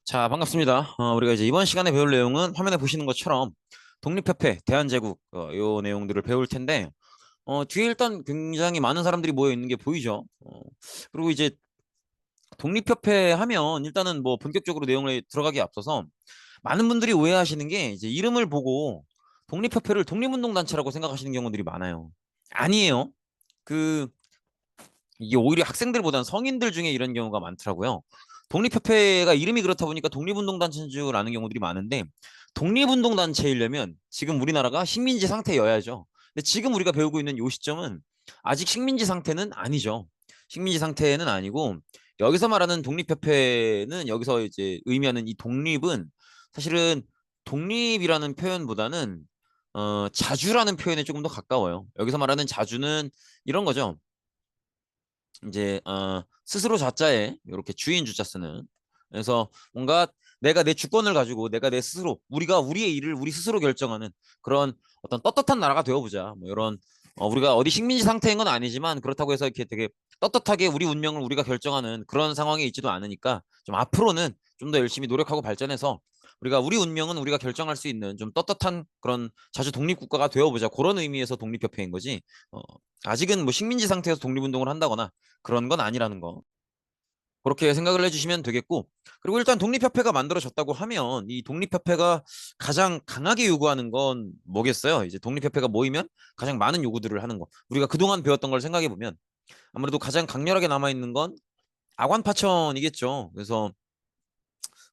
자, 반갑습니다. 우리가 이제 이번 시간에 배울 내용은 화면에 보시는 것처럼 독립협회, 대한제국, 요 내용들을 배울 텐데, 뒤에 일단 굉장히 많은 사람들이 모여 있는 게 보이죠. 그리고 이제 독립협회 하면 일단은 뭐 본격적으로 내용에 들어가기 앞서서 많은 분들이 오해하시는 게 이제 이름을 보고 독립협회를 독립운동단체라고 생각하시는 경우들이 많아요. 아니에요. 그 이게 오히려 학생들보다는 성인들 중에 이런 경우가 많더라고요. 독립협회가 이름이 그렇다 보니까 독립운동단체인 줄 아는 경우들이 많은데 독립운동단체이려면 지금 우리나라가 식민지 상태여야죠. 근데 지금 우리가 배우고 있는 요 시점은 아직 식민지 상태는 아니죠. 식민지 상태는 아니고 여기서 말하는 독립협회는 여기서 이제 의미하는 이 독립은 사실은 독립이라는 표현보다는 자주라는 표현에 조금 더 가까워요. 여기서 말하는 자주는 이런 거죠. 이제 스스로 자자에 이렇게 주인 주자 쓰는 그래서 뭔가 내가 내 주권을 가지고 내가 내 스스로 우리가 우리의 일을 우리 스스로 결정하는 그런 어떤 떳떳한 나라가 되어보자 뭐 이런 우리가 어디 식민지 상태인 건 아니지만 그렇다고 해서 이렇게 되게 떳떳하게 우리 운명을 우리가 결정하는 그런 상황에 있지도 않으니까 좀 앞으로는 좀 더 열심히 노력하고 발전해서 우리가 우리 운명은 우리가 결정할 수 있는 좀 떳떳한 그런 자주 독립국가가 되어보자 그런 의미에서 독립협회인 거지 아직은 뭐 식민지 상태에서 독립운동을 한다거나 그런 건 아니라는 거. 그렇게 생각을 해주시면 되겠고. 그리고 일단 독립협회가 만들어졌다고 하면 이 독립협회가 가장 강하게 요구하는 건 뭐겠어요? 이제 독립협회가 모이면 가장 많은 요구들을 하는 거. 우리가 그동안 배웠던 걸 생각해 보면 아무래도 가장 강렬하게 남아있는 건 아관 파천이겠죠. 그래서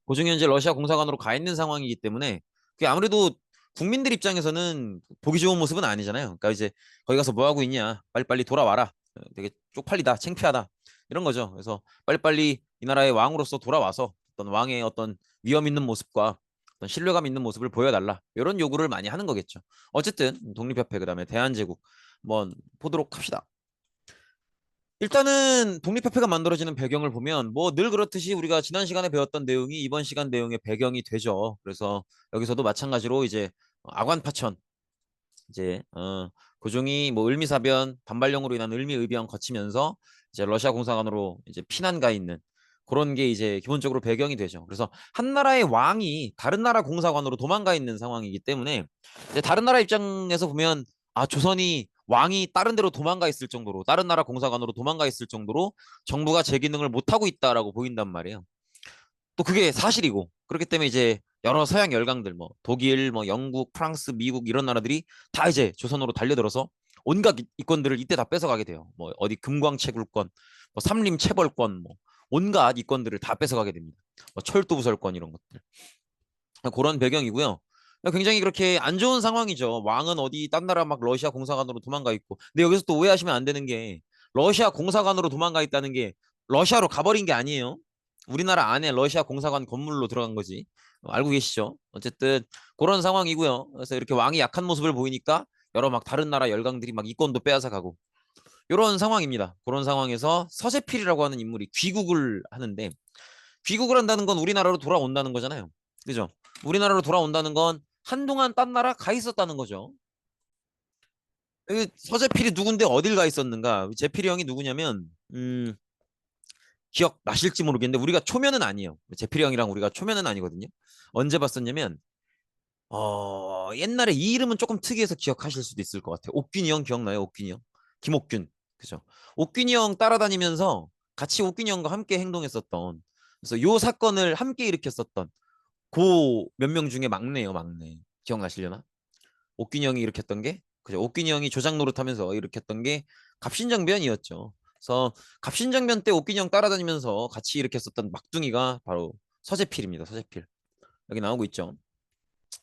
고종이 현재 러시아 공사관으로 가 있는 상황이기 때문에 그게 아무래도 국민들 입장에서는 보기 좋은 모습은 아니잖아요. 그러니까 이제 거기 가서 뭐 하고 있냐? 빨리빨리 돌아와라. 되게 쪽팔리다, 창피하다. 이런 거죠. 그래서 빨리빨리 이 나라의 왕으로서 돌아와서 어떤 왕의 어떤 위험 있는 모습과 어떤 신뢰감 있는 모습을 보여달라. 이런 요구를 많이 하는 거겠죠. 어쨌든 독립협회 그다음에 대한제국 한번 보도록 합시다. 일단은 독립협회가 만들어지는 배경을 보면 뭐 늘 그렇듯이 우리가 지난 시간에 배웠던 내용이 이번 시간 내용의 배경이 되죠. 그래서 여기서도 마찬가지로 이제 아관파천 이제 고종이 뭐 을미사변 반발령으로 인한 을미의변 거치면서 이제 러시아 공사관으로 이제 피난 가 있는 그런 게 이제 기본적으로 배경이 되죠. 그래서 한 나라의 왕이 다른 나라 공사관으로 도망가 있는 상황이기 때문에 이제 다른 나라 입장에서 보면 아 조선이 왕이 다른 데로 도망가 있을 정도로 다른 나라 공사관으로 도망가 있을 정도로 정부가 제 기능을 못 하고 있다라고 보인단 말이에요. 또 그게 사실이고 그렇기 때문에 이제 여러 서양 열강들 뭐 독일 뭐 영국 프랑스 미국 이런 나라들이 다 이제 조선으로 달려들어서 온갖 이권들을 이때 다 뺏어가게 돼요. 뭐 어디 금광채굴권 뭐 삼림체벌권 뭐 온갖 이권들을 다 뺏어가게 됩니다. 뭐 철도부설권 이런 것들 그런 배경이고요. 굉장히 그렇게 안 좋은 상황이죠. 왕은 어디 딴 나라 막 러시아 공사관으로 도망가 있고. 근데 여기서 또 오해하시면 안 되는 게 러시아 공사관으로 도망가 있다는 게 러시아로 가버린 게 아니에요. 우리나라 안에 러시아 공사관 건물로 들어간 거지. 알고 계시죠? 어쨌든 그런 상황이고요. 그래서 이렇게 왕이 약한 모습을 보이니까 여러 막 다른 나라 열강들이 막 이권도 빼앗아 가고 이런 상황입니다. 그런 상황에서 서재필이라고 하는 인물이 귀국을 하는데 귀국을 한다는 건 우리나라로 돌아온다는 거잖아요. 그죠? 우리나라로 돌아온다는 건 한동안 딴 나라 가 있었다는 거죠. 서재필이 누군데 어딜 가 있었는가? 재필이 형이 누구냐면 기억 나실지 모르겠는데 우리가 초면은 아니에요. 재필이 형이랑 우리가 초면은 아니거든요. 언제 봤었냐면 옛날에 이 이름은 조금 특이해서 기억하실 수도 있을 것 같아요. 옥균이 형 기억나요? 옥균이 형. 김옥균. 그죠? 옥균이 형 따라다니면서 같이 옥균이 형과 함께 행동했었던 그래서 요 사건을 함께 일으켰었던 고 몇 명 중에 막내예요, 막내. 기억나시려나? 옥균이 형이 일으켰던 게 그죠? 옥균이 형이 조장 노릇하면서 일으켰던 게 갑신정변이었죠. 그래서 갑신정변 때 옥균이 형 따라다니면서 같이 일으켰었던 막둥이가 바로 서재필입니다. 서재필. 여기 나오고 있죠.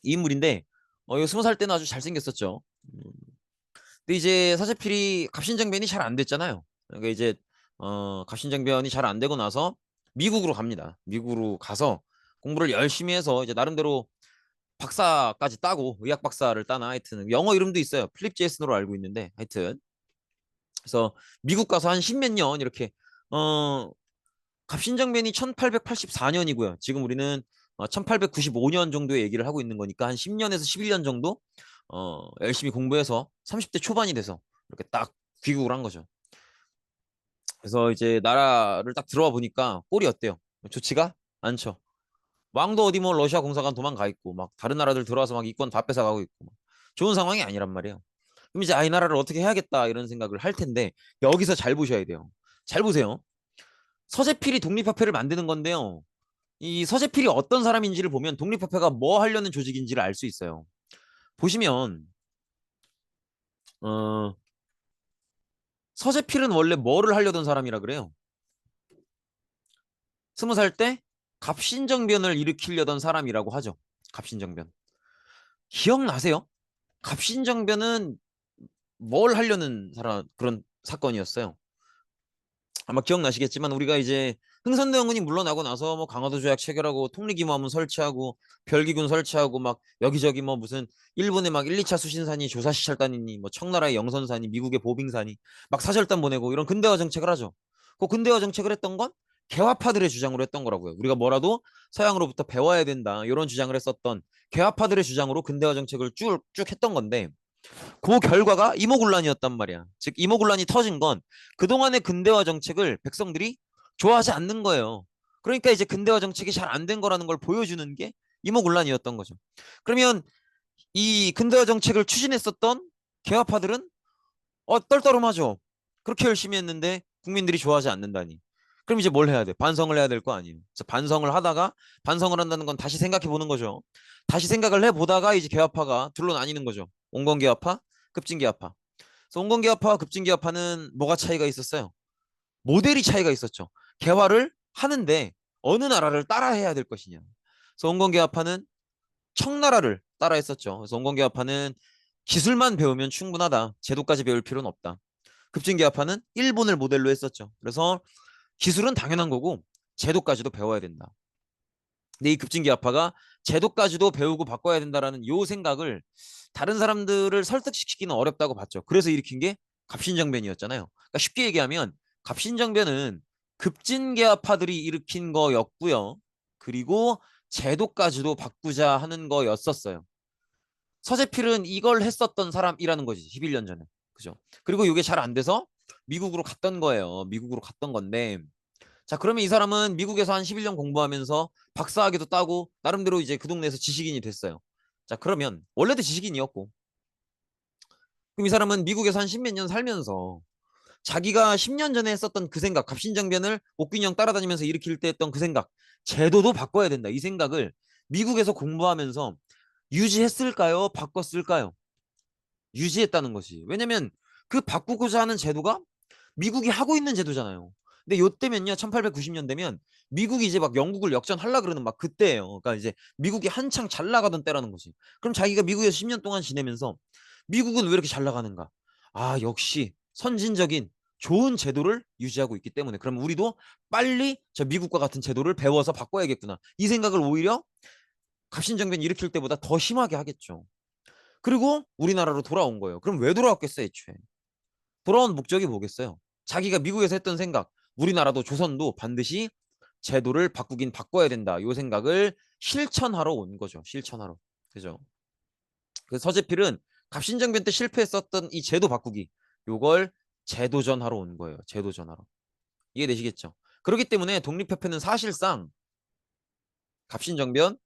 이 인물인데 이거 20살 때는 아주 잘생겼었죠. 근데 이제 서재필이 갑신정변이 잘 안 됐잖아요. 그러니까 이제 갑신정변이 잘 안 되고 나서 미국으로 갑니다. 미국으로 가서 공부를 열심히 해서 이제 나름대로 박사까지 따고 의학 박사를 따나 하여튼 영어 이름도 있어요. 필립 제이슨으로 알고 있는데 하여튼 그래서 미국 가서 한 십몇 년 이렇게 어 갑신정변이 1884년이고요. 지금 우리는 1895년 정도의 얘기를 하고 있는 거니까 한 10년에서 11년 정도 열심히 공부해서 30대 초반이 돼서 이렇게 딱 귀국을 한 거죠. 그래서 이제 나라를 딱 들어와 보니까 꼴이 어때요? 좋지가 않죠. 왕도 어디 뭐 러시아 공사관 도망가 있고 막 다른 나라들 들어와서 막 이권 다 뺏어가고 있고 막 좋은 상황이 아니란 말이에요. 그럼 이제 이 나라를 어떻게 해야겠다 이런 생각을 할 텐데 여기서 잘 보셔야 돼요. 잘 보세요. 서재필이 독립협회를 만드는 건데요. 이 서재필이 어떤 사람인지를 보면 독립협회가 뭐 하려는 조직인지를 알 수 있어요. 보시면 어, 서재필은 원래 뭐를 하려던 사람이라 그래요. 20살 때 갑신정변을 일으키려던 사람이라고 하죠. 갑신정변. 기억나세요? 갑신정변은 뭘 하려는 그런 사건이었어요. 아마 기억나시겠지만 우리가 이제 흥선대원군이 물러나고 나서 뭐 강화도 조약 체결하고 통리기모함은 설치하고 별기군 설치하고 막 여기저기 뭐 무슨 일본의 막 1, 2차 수신산이 조사시찰단이니 뭐 청나라의 영선산이 미국의 보빙산이 막 사절단 보내고 이런 근대화 정책을 하죠. 그 근대화 정책을 했던 건 개화파들의 주장으로 했던 거라고요. 우리가 뭐라도 서양으로부터 배워야 된다 이런 주장을 했었던 개화파들의 주장으로 근대화 정책을 쭉쭉 했던 건데 그 결과가 이모군란이었단 말이야. 즉 이모군란이 터진 건 그동안의 근대화 정책을 백성들이 좋아하지 않는 거예요. 그러니까 이제 근대화 정책이 잘 안 된 거라는 걸 보여주는 게 이모군란이었던 거죠. 그러면 이 근대화 정책을 추진했었던 개화파들은 떨떠름하죠. 그렇게 열심히 했는데 국민들이 좋아하지 않는다니. 그럼 이제 뭘 해야 돼? 반성을 해야 될 거 아니에요. 그래서 반성을 하다가 반성을 한다는 건 다시 생각해 보는 거죠. 다시 생각을 해보다가 이제 개화파가 둘로 나뉘는 거죠. 온건개화파, 급진개화파. 그래서 온건개화파와 급진개화파는 뭐가 차이가 있었어요? 모델이 차이가 있었죠. 개화를 하는데 어느 나라를 따라해야 될 것이냐. 그래서 온건개화파는 청나라를 따라했었죠. 그래서 온건개화파는 기술만 배우면 충분하다. 제도까지 배울 필요는 없다. 급진개화파는 일본을 모델로 했었죠. 그래서 기술은 당연한 거고 제도까지도 배워야 된다. 근데 이 급진개화파가 제도까지도 배우고 바꿔야 된다라는 요 생각을 다른 사람들을 설득시키기는 어렵다고 봤죠. 그래서 일으킨 게 갑신정변이었잖아요. 그러니까 쉽게 얘기하면 갑신정변은 급진개화파들이 일으킨 거였고요. 그리고 제도까지도 바꾸자 하는 거였었어요. 서재필은 이걸 했었던 사람이라는 거지. 11년 전에. 그죠? 그리고 이게 잘 안 돼서 미국으로 갔던 거예요. 미국으로 갔던 건데 자, 그러면 이 사람은 미국에서 한 11년 공부하면서 박사학위도 따고 나름대로 이제 그 동네에서 지식인이 됐어요. 자, 그러면 원래도 지식인이었고 그럼 이 사람은 미국에서 한 십몇 년 살면서 자기가 10년 전에 했었던 그 생각, 갑신정변을 옥균형 따라다니면서 일으킬 때 했던 그 생각, 제도도 바꿔야 된다. 이 생각을 미국에서 공부하면서 유지했을까요? 바꿨을까요? 유지했다는 것이. 왜냐면 그 바꾸고자 하는 제도가 미국이 하고 있는 제도잖아요. 근데 요때면요, 1890년대면 미국이 이제 막 영국을 역전하려 그러는 막 그때예요. 그러니까 이제 미국이 한창 잘 나가던 때라는 거지. 그럼 자기가 미국에서 10년 동안 지내면서 미국은 왜 이렇게 잘 나가는가? 아, 역시 선진적인 좋은 제도를 유지하고 있기 때문에 그럼 우리도 빨리 저 미국과 같은 제도를 배워서 바꿔야겠구나. 이 생각을 오히려 갑신정변 일으킬 때보다 더 심하게 하겠죠. 그리고 우리나라로 돌아온 거예요. 그럼 왜 돌아왔겠어요, 애초에? 돌아온 목적이 뭐겠어요? 자기가 미국에서 했던 생각, 우리나라도 조선도 반드시 제도를 바꾸긴 바꿔야 된다. 요 생각을 실천하러 온 거죠. 실천하러. 그죠? 그 서재필은 갑신정변 때 실패했었던 이 제도 바꾸기, 요걸 제도전하러 온 거예요. 제도전하러. 이해되시겠죠? 그렇기 때문에 독립협회는 사실상 갑신정변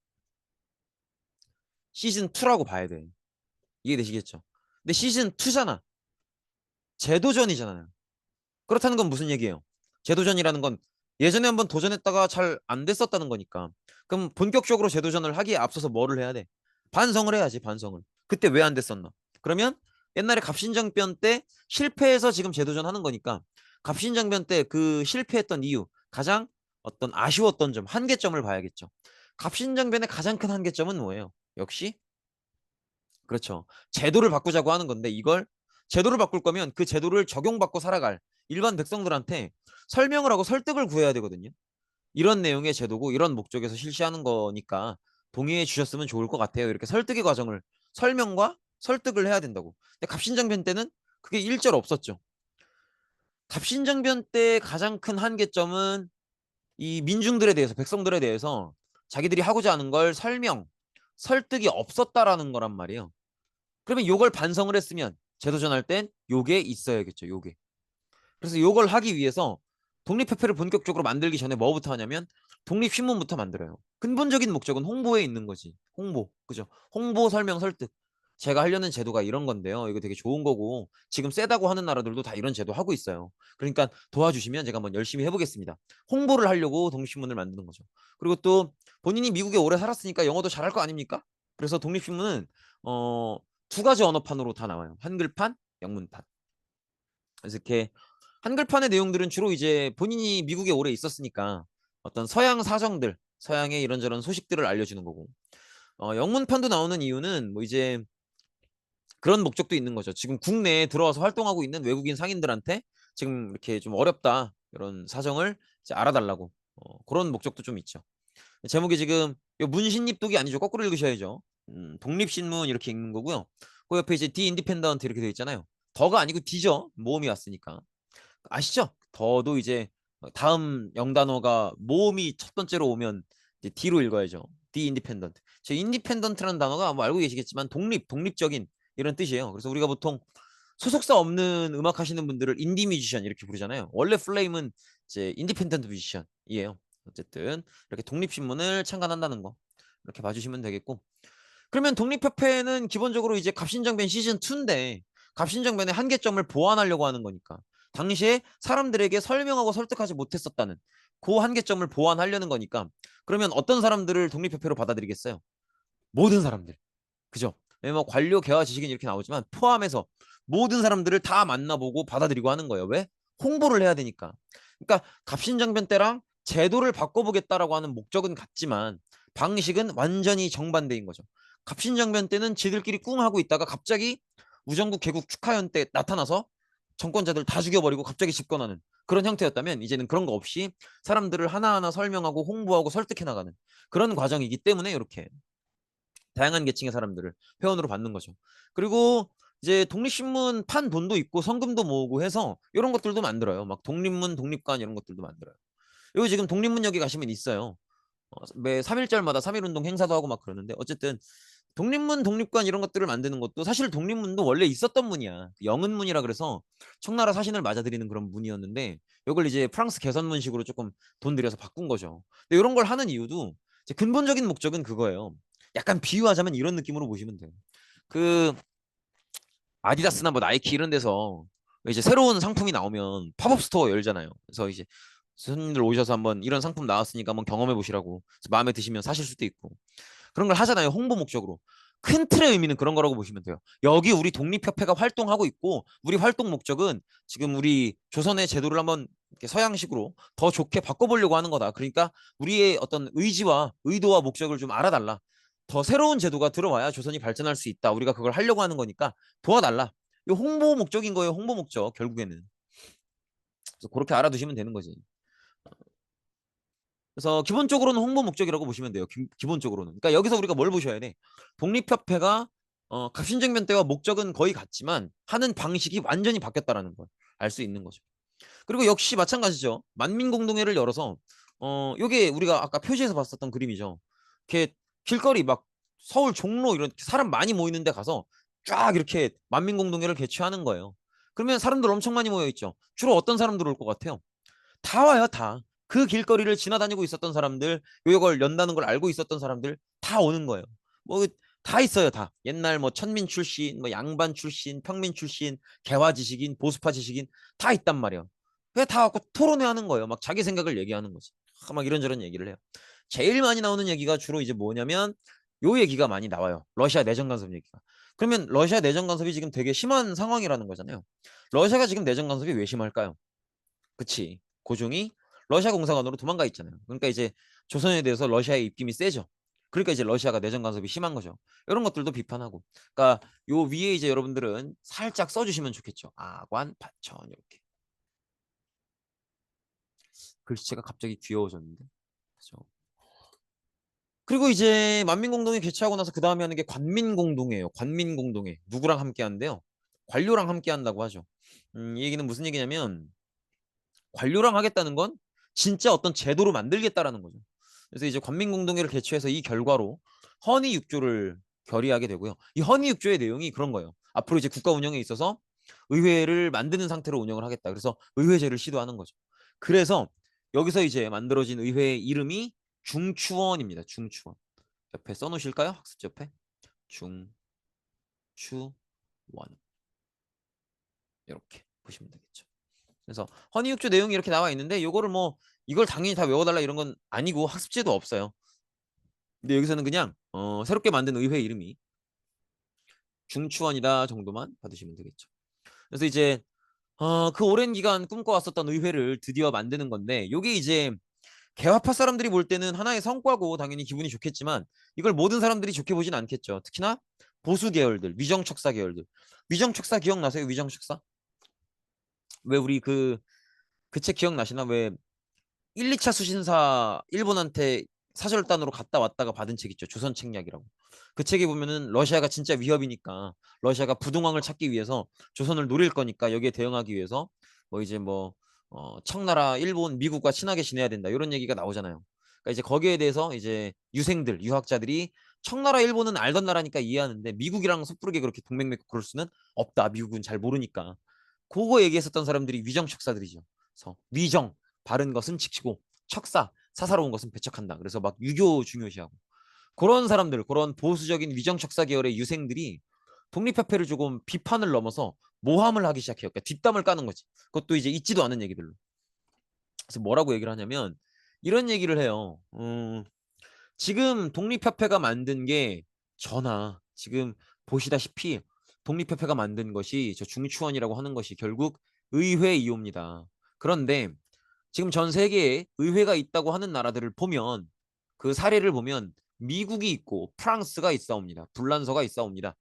시즌 2라고 봐야 돼. 이해되시겠죠? 근데 시즌 2잖아. 제도전이잖아요. 그렇다는 건 무슨 얘기예요? 재도전이라는 건 예전에 한번 도전했다가 잘 안 됐었다는 거니까. 그럼 본격적으로 재도전을 하기에 앞서서 뭐를 해야 돼? 반성을 해야지, 반성을. 그때 왜 안 됐었나? 그러면 옛날에 갑신정변 때 실패해서 지금 재도전 하는 거니까 갑신정변 때 그 실패했던 이유, 가장 어떤 아쉬웠던 점, 한계점을 봐야겠죠. 갑신정변의 가장 큰 한계점은 뭐예요? 역시 그렇죠. 제도를 바꾸자고 하는 건데 이걸 제도를 바꿀 거면 그 제도를 적용받고 살아갈 일반 백성들한테 설명을 하고 설득을 구해야 되거든요. 이런 내용의 제도고 이런 목적에서 실시하는 거니까 동의해 주셨으면 좋을 것 같아요. 이렇게 설득의 과정을 설명과 설득을 해야 된다고. 근데 갑신정변 때는 그게 일절 없었죠. 갑신정변 때 가장 큰 한계점은 이 민중들에 대해서 백성들에 대해서 자기들이 하고자 하는 걸 설명, 설득이 없었다라는 거란 말이에요. 그러면 요걸 반성을 했으면 재도전할 땐 요게 있어야겠죠. 요게. 그래서 요걸 하기 위해서 독립협회를 본격적으로 만들기 전에 뭐부터 하냐면 독립신문부터 만들어요. 근본적인 목적은 홍보에 있는 거지. 홍보. 그죠? 홍보, 설명, 설득. 제가 하려는 제도가 이런 건데요. 이거 되게 좋은 거고 지금 세다고 하는 나라들도 다 이런 제도 하고 있어요. 그러니까 도와주시면 제가 한번 열심히 해보겠습니다. 홍보를 하려고 독립신문을 만드는 거죠. 그리고 또 본인이 미국에 오래 살았으니까 영어도 잘할 거 아닙니까? 그래서 독립신문은 어, 두 가지 언어판으로 다 나와요. 한글판, 영문판. 그래서 이렇게 한글판의 내용들은 주로 이제 본인이 미국에 오래 있었으니까 어떤 서양 사정들, 서양의 이런저런 소식들을 알려주는 거고. 영문판도 나오는 이유는 뭐 이제 그런 목적도 있는 거죠. 지금 국내에 들어와서 활동하고 있는 외국인 상인들한테 지금 이렇게 좀 어렵다 이런 사정을 이제 알아달라고 그런 목적도 좀 있죠. 제목이 지금 요 문신입독이 아니죠. 거꾸로 읽으셔야죠. 독립신문 이렇게 읽는 거고요. 그 옆에 이제 디 인디펜던트 이렇게 되어 있잖아요. 더가 아니고 디죠. 모음이 왔으니까. 아시죠? 더도 이제 다음 영단어가 모음이 첫 번째로 오면 이제 D로 읽어야죠. D independent. 저 independent라는 단어가 뭐 알고 계시겠지만 독립적인 이런 뜻이에요. 그래서 우리가 보통 소속사 없는 음악 하시는 분들을 인디 뮤지션 이렇게 부르잖아요. 원래 플레임은 이제 인디펜던트 뮤지션이에요. 어쨌든 이렇게 독립신문을 창간한다는 거 이렇게 봐주시면 되겠고. 그러면 독립협회는 기본적으로 이제 갑신정변 시즌 2인데 갑신정변의 한계점을 보완하려고 하는 거니까 당시에 사람들에게 설명하고 설득하지 못했었다는 그 한계점을 보완하려는 거니까 그러면 어떤 사람들을 독립협회로 받아들이겠어요? 모든 사람들. 그죠? 왜냐면 관료, 개화, 지식인 이렇게 나오지만 포함해서 모든 사람들을 다 만나보고 받아들이고 하는 거예요. 왜? 홍보를 해야 되니까. 그러니까 갑신정변 때랑 제도를 바꿔보겠다라고 하는 목적은 같지만 방식은 완전히 정반대인 거죠. 갑신정변 때는 지들끼리 꿍 하고 있다가 갑자기 우정국 개국 축하연 때 나타나서 정권자들 다 죽여버리고 갑자기 집권하는 그런 형태였다면 이제는 그런 거 없이 사람들을 하나하나 설명하고 홍보하고 설득해 나가는 그런 과정이기 때문에 이렇게 다양한 계층의 사람들을 회원으로 받는 거죠. 그리고 이제 독립신문 판 돈도 있고 성금도 모으고 해서 이런 것들도 만들어요. 막 독립문, 독립관 이런 것들도 만들어요. 여기 지금 독립문역에 가시면 있어요. 매 3일절마다 3.1운동 행사도 하고 막 그러는데 어쨌든 독립문, 독립관 이런 것들을 만드는 것도 사실 독립문도 원래 있었던 문이야. 영은문이라 그래서 청나라 사신을 맞아들이는 그런 문이었는데 이걸 이제 프랑스 개선문식으로 조금 돈 들여서 바꾼 거죠. 근데 이런 걸 하는 이유도 이제 근본적인 목적은 그거예요. 약간 비유하자면 이런 느낌으로 보시면 돼요. 그 아디다스나 뭐 나이키 이런 데서 이제 새로운 상품이 나오면 팝업 스토어 열잖아요. 그래서 이제 손님들 오셔서 한번 이런 상품 나왔으니까 한번 경험해 보시라고 마음에 드시면 사실 수도 있고 그런 걸 하잖아요. 홍보 목적으로. 큰 틀의 의미는 그런 거라고 보시면 돼요. 여기 우리 독립협회가 활동하고 있고 우리 활동 목적은 지금 우리 조선의 제도를 한번 이렇게 서양식으로 더 좋게 바꿔보려고 하는 거다. 그러니까 우리의 어떤 의지와 의도와 목적을 좀 알아달라. 더 새로운 제도가 들어와야 조선이 발전할 수 있다. 우리가 그걸 하려고 하는 거니까 도와달라. 이 홍보 목적인 거예요. 홍보 목적 결국에는. 그래서 그렇게 알아두시면 되는 거지. 그래서 기본적으로는 홍보 목적이라고 보시면 돼요. 기본적으로는. 그러니까 여기서 우리가 뭘 보셔야 돼? 독립협회가 갑신정변 때와 목적은 거의 같지만 하는 방식이 완전히 바뀌었다라는 걸 알 수 있는 거죠. 그리고 역시 마찬가지죠. 만민공동회를 열어서 요게 우리가 아까 표지에서 봤었던 그림이죠. 이렇게 길거리 막 서울 종로 이런 사람 많이 모이는 데 가서 쫙 이렇게 만민공동회를 개최하는 거예요. 그러면 사람들 엄청 많이 모여 있죠. 주로 어떤 사람들 올 것 같아요? 다 와요, 다. 그 길거리를 지나다니고 있었던 사람들, 요걸 연다는 걸 알고 있었던 사람들 다 오는 거예요. 뭐 다 있어요, 다. 옛날 뭐 천민 출신, 뭐 양반 출신, 평민 출신, 개화 지식인, 보수파 지식인 다 있단 말이에요. 그냥 다 갖고 토론회 하는 거예요. 막 자기 생각을 얘기하는 거지. 막 이런저런 얘기를 해요. 제일 많이 나오는 얘기가 주로 이제 뭐냐면 요 얘기가 많이 나와요. 러시아 내정 간섭 얘기가. 그러면 러시아 내정 간섭이 지금 되게 심한 상황이라는 거잖아요. 러시아가 지금 내정 간섭이 왜 심할까요? 그치. 고종이 러시아 공사관으로 도망가 있잖아요. 그러니까 이제 조선에 대해서 러시아의 입김이 세죠. 그러니까 이제 러시아가 내정 간섭이 심한 거죠. 이런 것들도 비판하고. 그러니까 요 위에 이제 여러분들은 살짝 써주시면 좋겠죠. 아관, 파천 이렇게. 글씨체가 갑자기 귀여워졌는데. 그죠. 그리고 이제 만민공동회 개최하고 나서 그 다음에 하는 게 관민공동회예요. 관민공동회. 누구랑 함께 하는데요? 관료랑 함께 한다고 하죠. 이 얘기는 무슨 얘기냐면 관료랑 하겠다는 건 진짜 어떤 제도로 만들겠다라는 거죠. 그래서 이제 관민공동회를 개최해서 이 결과로 헌의 6조를 결의하게 되고요. 이 헌의 6조의 내용이 그런 거예요. 앞으로 이제 국가 운영에 있어서 의회를 만드는 상태로 운영을 하겠다. 그래서 의회제를 시도하는 거죠. 그래서 여기서 이제 만들어진 의회의 이름이 중추원입니다. 중추원. 옆에 써놓으실까요? 학습지 옆에. 중추원. 이렇게 보시면 되겠죠. 그래서 헌의육조 내용이 이렇게 나와 있는데 요거를 뭐 이걸 당연히 다 외워달라 이런 건 아니고 학습지도 없어요. 근데 여기서는 그냥 새롭게 만든 의회 이름이 중추원이다 정도만 받으시면 되겠죠. 그래서 이제 그 오랜 기간 꿈꿔왔었던 의회를 드디어 만드는 건데 요게 이제 개화파 사람들이 볼 때는 하나의 성과고 당연히 기분이 좋겠지만 이걸 모든 사람들이 좋게 보진 않겠죠. 특히나 보수 계열들, 위정척사 계열들. 위정척사 기억나세요? 위정척사? 왜 우리 그 책 기억나시나? 왜 1, 2차 수신사 일본한테 사절단으로 갔다 왔다가 받은 책 있죠. 조선 책략이라고. 그 책에 보면은 러시아가 진짜 위협이니까 러시아가 부동항을 찾기 위해서 조선을 노릴 거니까 여기에 대응하기 위해서 뭐 이제 뭐 청나라, 일본, 미국과 친하게 지내야 된다. 이런 얘기가 나오잖아요. 그러니까 이제 거기에 대해서 이제 유생들, 유학자들이 청나라, 일본은 알던 나라니까 이해하는데 미국이랑 섣부르게 그렇게 동맹 맺고 그럴 수는 없다. 미국은 잘 모르니까. 그거 얘기했었던 사람들이 위정척사들이죠. 그래서 위정, 바른 것은 지키고 척사, 사사로운 것은 배척한다. 그래서 막 유교 중요시하고 그런 사람들, 그런 보수적인 위정척사 계열의 유생들이 독립협회를 조금 비판을 넘어서 모함을 하기 시작해요. 그러니까 뒷담을 까는 거지. 그것도 이제 있지도 않은 얘기들로. 그래서 뭐라고 얘기를 하냐면 이런 얘기를 해요. 지금 독립협회가 만든 게 전하 지금 보시다시피 독립협회가 만든 것이 저 중추원이라고 하는 것이 결국 의회 이호입니다. 그런데 지금 전 세계에 의회가 있다고 하는 나라들을 보면 그 사례를 보면 미국이 있고 프랑스가 있사옵니다. 불란서가 있사옵니다.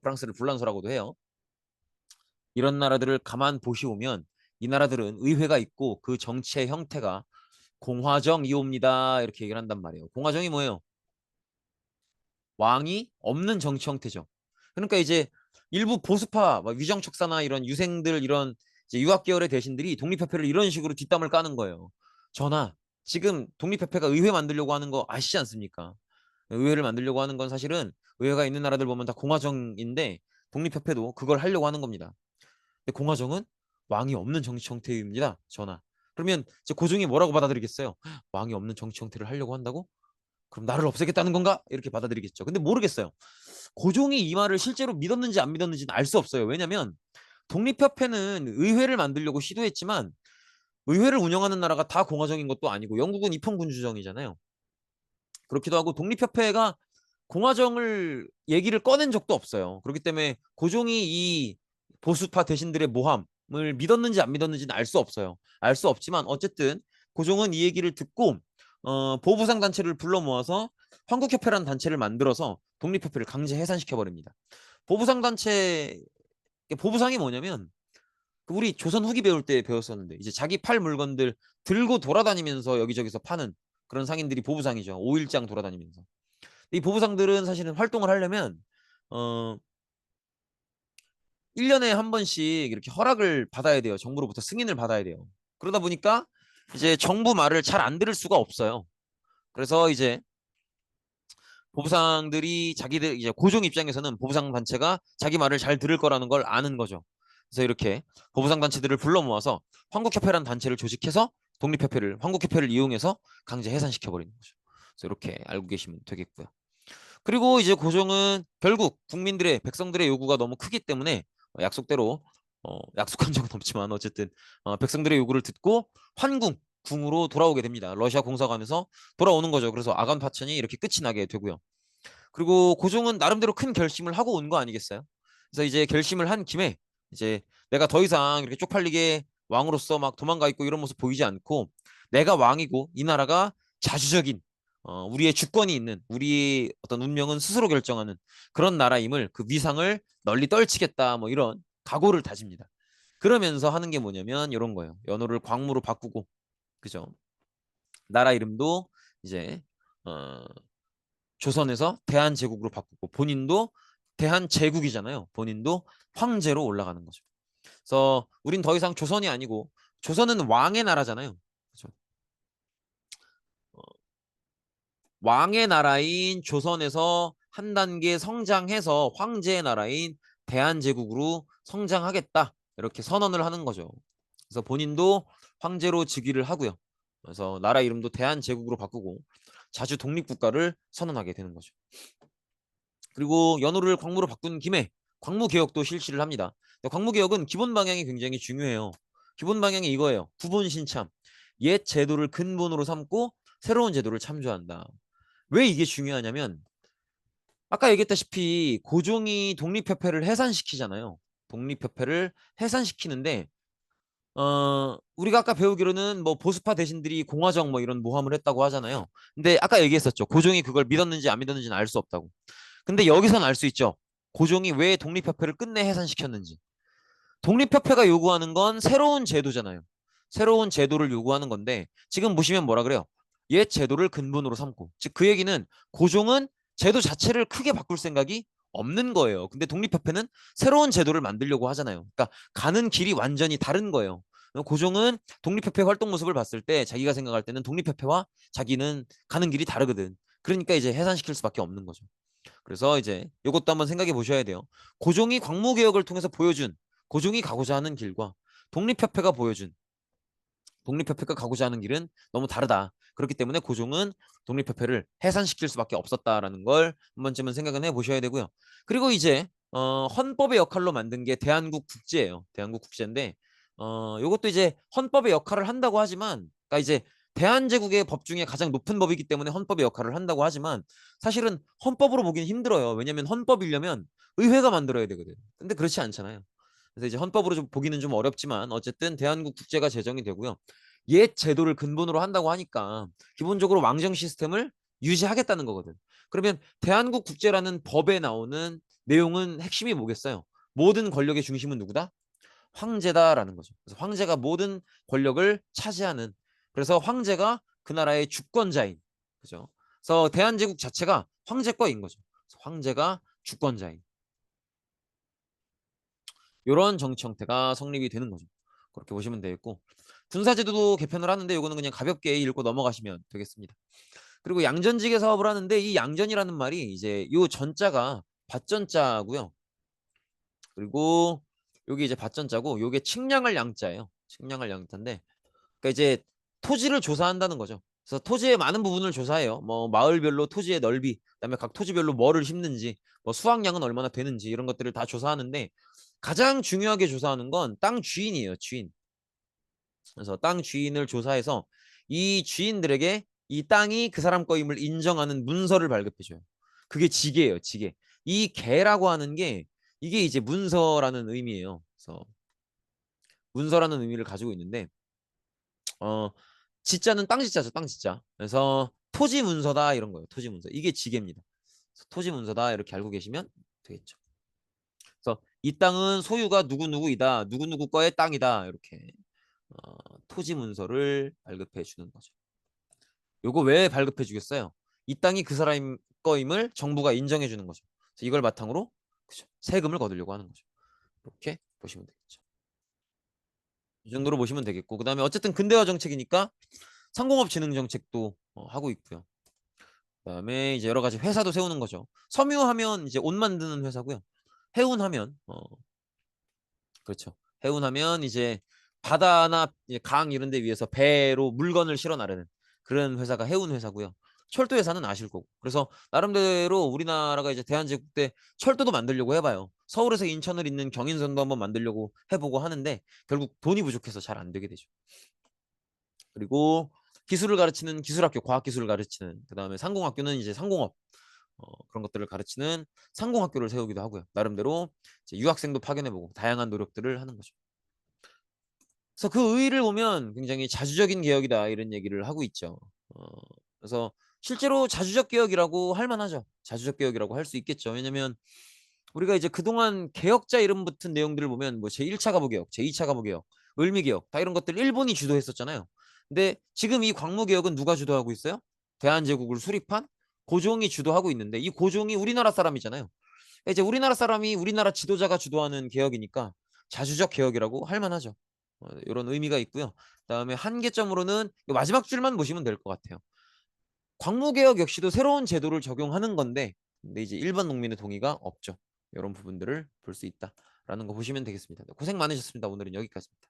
프랑스를 불란서라고도 해요. 이런 나라들을 가만 보시오면 이 나라들은 의회가 있고 그 정치의 형태가 공화정이옵니다. 이렇게 얘기를 한단 말이에요. 공화정이 뭐예요? 왕이 없는 정치 형태죠. 그러니까 이제 일부 보수파, 위정척사나 이런 유생들, 이런 이제 유학 계열의 대신들이 독립협회를 이런 식으로 뒷담을 까는 거예요. 전하, 지금 독립협회가 의회 만들려고 하는 거 아시지 않습니까? 의회를 만들려고 하는 건 사실은 의회가 있는 나라들 보면 다 공화정인데 독립협회도 그걸 하려고 하는 겁니다. 근데 공화정은 왕이 없는 정치 형태입니다. 전하. 그러면 이제 고종이 뭐라고 받아들이겠어요? 왕이 없는 정치 형태를 하려고 한다고? 그럼 나를 없애겠다는 건가? 이렇게 받아들이겠죠. 근데 모르겠어요. 고종이 이 말을 실제로 믿었는지 안 믿었는지는 알 수 없어요. 왜냐면 독립협회는 의회를 만들려고 시도했지만 의회를 운영하는 나라가 다 공화정인 것도 아니고 영국은 입헌군주정이잖아요. 그렇기도 하고 독립협회가 공화정을 얘기를 꺼낸 적도 없어요. 그렇기 때문에 고종이 이 보수파 대신들의 모함을 믿었는지 안 믿었는지는 알 수 없어요. 알 수 없지만 어쨌든 고종은 이 얘기를 듣고 보부상 단체를 불러 모아서 황국협회라는 단체를 만들어서 독립협회를 강제 해산시켜 버립니다. 보부상 단체 보부상이 뭐냐면 우리 조선 후기 배울 때 배웠었는데 이제 자기 팔 물건들 들고 돌아다니면서 여기저기서 파는 그런 상인들이 보부상이죠. 5일장 돌아다니면서. 이 보부상들은 사실은 활동을 하려면 어 1년에 한 번씩 이렇게 허락을 받아야 돼요. 정부로부터 승인을 받아야 돼요. 그러다 보니까 이제 정부 말을 잘 안 들을 수가 없어요. 그래서 이제 보부상들이 자기들 이제 고종 입장에서는 보부상 단체가 자기 말을 잘 들을 거라는 걸 아는 거죠. 그래서 이렇게 보부상 단체들을 불러 모아서 황국협회라는 단체를 조직해서 독립협회를 황국협회를 이용해서 강제 해산시켜 버리는 거죠. 그래서 이렇게 알고 계시면 되겠고요. 그리고 이제 고종은 결국 국민들의 백성들의 요구가 너무 크기 때문에 약속대로 약속한 적은 없지만 어쨌든 백성들의 요구를 듣고 환궁 궁으로 돌아오게 됩니다. 러시아 공사관에서 돌아오는 거죠. 그래서 아간 파천이 이렇게 끝이 나게 되고요. 그리고 고종은 나름대로 큰 결심을 하고 온 거 아니겠어요? 그래서 이제 결심을 한 김에 이제 내가 더 이상 이렇게 쪽팔리게 왕으로서 막 도망가 있고 이런 모습 보이지 않고 내가 왕이고 이 나라가 자주적인 우리의 주권이 있는 우리의 어떤 운명은 스스로 결정하는 그런 나라임을 그 위상을 널리 떨치겠다 뭐 이런 각오를 다집니다. 그러면서 하는 게 뭐냐면 이런 거예요. 연호를 광무로 바꾸고 그죠? 나라 이름도 이제 어, 조선에서 대한제국으로 바꾸고 본인도 대한제국이잖아요. 본인도 황제로 올라가는 거죠. 그래서 우린 더 이상 조선이 아니고 조선은 왕의 나라잖아요. 그죠? 어, 왕의 나라인 조선에서 한 단계 성장해서 황제의 나라인 대한제국으로 성장하겠다. 이렇게 선언을 하는 거죠. 그래서 본인도 황제로 즉위를 하고요. 그래서 나라 이름도 대한제국으로 바꾸고 자주 독립국가를 선언하게 되는 거죠. 그리고 연호를 광무로 바꾼 김에 광무개혁도 실시를 합니다. 광무개혁은 기본 방향이 굉장히 중요해요. 기본 방향이 이거예요. 구본신참. 옛 제도를 근본으로 삼고 새로운 제도를 참조한다. 왜 이게 중요하냐면 아까 얘기했다시피 고종이 독립협회를 해산시키잖아요. 독립협회를 해산시키는데 우리가 아까 배우기로는 뭐 보수파 대신들이 공화정 뭐 이런 모함을 했다고 하잖아요. 근데 아까 얘기했었죠. 고종이 그걸 믿었는지 안 믿었는지는 알 수 없다고. 근데 여기선 알 수 있죠. 고종이 왜 독립협회를 끝내 해산시켰는지. 독립협회가 요구하는 건 새로운 제도잖아요. 새로운 제도를 요구하는 건데 지금 보시면 뭐라 그래요? 옛 제도를 근본으로 삼고. 즉 그 얘기는 고종은 제도 자체를 크게 바꿀 생각이 없는 거예요. 근데 독립협회는 새로운 제도를 만들려고 하잖아요. 그러니까 가는 길이 완전히 다른 거예요. 고종은 독립협회 활동 모습을 봤을 때 자기가 생각할 때는 독립협회와 자기는 가는 길이 다르거든. 그러니까 이제 해산시킬 수밖에 없는 거죠. 그래서 이제 이것도 한번 생각해 보셔야 돼요. 고종이 광무개혁을 통해서 보여준 고종이 가고자 하는 길과 독립협회가 보여준 독립협회가 가고자 하는 길은 너무 다르다. 그렇기 때문에 고종은 독립협회를 해산시킬 수밖에 없었다라는 걸 한 번쯤은 생각은 해보셔야 되고요. 그리고 이제 헌법의 역할로 만든 게 대한국 국제예요. 대한국 국제인데 이것도 이제 헌법의 역할을 한다고 하지만 그러니까 이제 대한제국의 법 중에 가장 높은 법이기 때문에 헌법의 역할을 한다고 하지만 사실은 헌법으로 보기는 힘들어요. 왜냐하면 헌법이려면 의회가 만들어야 되거든. 근데 그렇지 않잖아요. 그래서 이제 헌법으로 좀 보기는 좀 어렵지만 어쨌든 대한국 국제가 제정이 되고요. 옛 제도를 근본으로 한다고 하니까 기본적으로 왕정 시스템을 유지하겠다는 거거든. 그러면 대한국 국제라는 법에 나오는 내용은 핵심이 뭐겠어요? 모든 권력의 중심은 누구다? 황제다라는 거죠. 그래서 황제가 모든 권력을 차지하는 그래서 황제가 그 나라의 주권자인 그죠? 그래서 대한제국 자체가 황제 거인 거죠. 황제가 주권자인 이런 정치 형태가 성립이 되는 거죠. 그렇게 보시면 되겠고 군사제도도 개편을 하는데 이거는 그냥 가볍게 읽고 넘어가시면 되겠습니다. 그리고 양전지계 사업을 하는데 이 양전이라는 말이 이제 요 전자가 밭전자고요. 그리고 여기 이제 밭전자고 요게 측량할 양자예요. 측량할 양자인데 그러니까 이제 토지를 조사한다는 거죠. 그래서 토지의 많은 부분을 조사해요. 뭐 마을별로 토지의 넓이, 그다음에 각 토지별로 뭐를 심는지, 뭐 수확량은 얼마나 되는지 이런 것들을 다 조사하는데 가장 중요하게 조사하는 건 땅 주인이에요. 주인. 그래서 땅 주인을 조사해서 이 주인들에게 이 땅이 그 사람 거임을 인정하는 문서를 발급해줘요. 그게 지계예요. 지계. 이 계라고 하는 게 이게 이제 문서라는 의미예요. 그래서 문서라는 의미를 가지고 있는데 어 지자는 땅 지자죠. 땅 지자. 그래서 토지 문서다 이런 거예요. 토지 문서. 이게 지계입니다. 토지 문서다 이렇게 알고 계시면 되겠죠. 그래서 이 땅은 소유가 누구누구이다. 누구누구 거의 땅이다. 이렇게 어, 토지 문서를 발급해 주는 거죠. 요거 왜 발급해 주겠어요? 이 땅이 그 사람 거임을 정부가 인정해 주는 거죠. 그래서 이걸 바탕으로 그죠? 세금을 거두려고 하는 거죠. 이렇게 보시면 되겠죠. 이 정도로 보시면 되겠고 그다음에 어쨌든 근대화 정책이니까 상공업 진흥 정책도 하고 있고요. 그다음에 이제 여러 가지 회사도 세우는 거죠. 섬유하면 이제 옷 만드는 회사고요. 해운하면 그렇죠. 해운하면 이제 바다나 강 이런 데 위에서 배로 물건을 실어 나르는 그런 회사가 해운 회사고요. 철도 회사는 아실 거고. 그래서 나름대로 우리나라가 이제 대한제국 때 철도도 만들려고 해봐요. 서울에서 인천을 잇는 경인선도 한번 만들려고 해보고 하는데 결국 돈이 부족해서 잘 안 되게 되죠. 그리고 기술을 가르치는 기술학교, 과학기술을 가르치는 그다음에 상공학교는 이제 상공업 그런 것들을 가르치는 상공학교를 세우기도 하고요. 나름대로 이제 유학생도 파견해보고 다양한 노력들을 하는 거죠. 그래서 그 의의를 보면 굉장히 자주적인 개혁이다 이런 얘기를 하고 있죠. 어, 그래서 실제로 자주적 개혁이라고 할 만하죠. 자주적 개혁이라고 할 수 있겠죠. 왜냐면 우리가 이제 그동안 개혁자 이름 붙은 내용들을 보면 뭐 제1차 가부개혁, 제2차 가부개혁, 을미개혁 다 이런 것들 일본이 주도했었잖아요. 근데 지금 이 광무개혁은 누가 주도하고 있어요? 대한제국을 수립한 고종이 주도하고 있는데 이 고종이 우리나라 사람이잖아요. 이제 우리나라 사람이 우리나라 지도자가 주도하는 개혁이니까 자주적 개혁이라고 할 만하죠. 이런 의미가 있고요. 그다음에 한계점으로는 마지막 줄만 보시면 될 것 같아요. 광무개혁 역시도 새로운 제도를 적용하는 건데 근데 이제 일반 농민의 동의가 없죠. 이런 부분들을 볼 수 있다라는 거 보시면 되겠습니다. 고생 많으셨습니다. 오늘은 여기까지입니다.